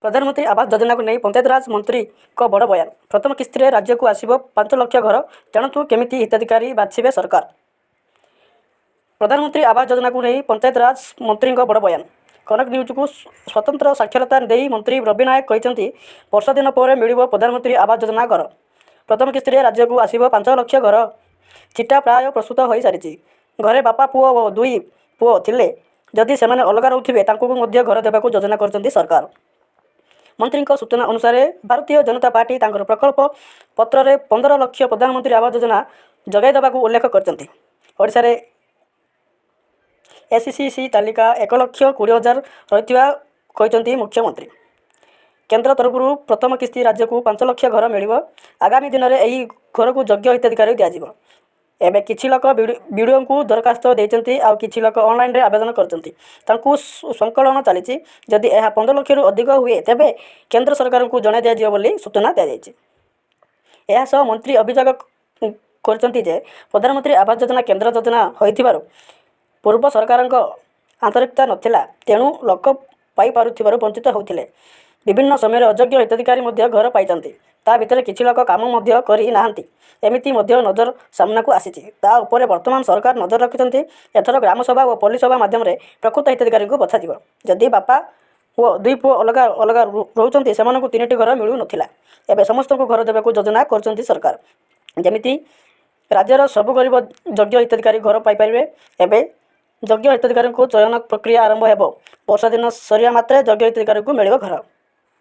प्रधानमंत्री आवास योजना को नहीं पंचायतराज मंत्री को बड़ बयान। प्रथम किस्ती राज्य को आसब 5 लाख घर। जानतु केमिति हिताधिकारी बाछिबे सरकार। प्रधानमंत्री आवास योजना को नहीं पंचायतराज मंत्री बड़ बयान। कनक न्यूज को स्वतंत्र साक्षरता दे मंत्री रवि नायक कहते वर्षा दिन पर मिल प्रधानमंत्री आवास योजना घर। प्रथम किस्ती राज्य को आसब 5 लाख घर। चिठा प्राय प्रस्तुत हो सारी। घरे बापा पुओ और 2 पुओ थिले जदि से अलग रोथे घर देवाक योजना कर सरकार। मंत्री सूचना अनुसार भारतीय जनता पार्टी तांकर प्रकल्प पत्र में 15 लाख प्रधानमंत्री आवास योजना जगाई देवाक उल्लेख करते। ओडिशा रे एससीसी तालिका 1,20,000 रही मुख्यमंत्री। केंद्र तरफ प्रथम किस्ती राज्य को 5 लाख घर मिल। आगामी दिन में यही घर को योग्य हिताधिकारी दिज्व। एवं किसी लोक वीडियो को दरखास्त देती आउ कि लोक ऑनलाइन रे आवेदन करते संकलन चली। जदि यह 15 लाख रु अधिक हुए तेबे केंद्र सरकार को जन दिज्व बोली सूचना दी। यह मंत्री अभियोग कर प्रधानमंत्री आवास योजना केंद्र योजना हो पूर्व सरकार आंतरिकता नथिला तेणु लोक पाई पारुथिबारु वंचित होते। विभिन्न समय अयोग्य हिताधिकारी घर पाई ता भितर किछि लोक काम करी नाहंती एमिति नजर सामना को आसी। वर्तमान सरकार नजर रखिछन्ति। एथर ग्राम सभा और पल्ली सभा माध्यम प्रकृत हिताधिकारी को बछाଯିव। जदि बापा वो 2 पुओ अलग अलग रोचंती से 3टी घर मिलू नथिला। एबे समस्त को घर देवाक योजना करछन्ति सरकार। जेमिति राज्यर सबु गरीब योग्य हिताधिकारी घर पाई परिबे। एबे योग्य हिताधिकारी को चयन प्रक्रिया आरंभ हेबो। वर्षा दिन सरिया मात्रे योग्य हिताधिकारी को मिलिबो घर।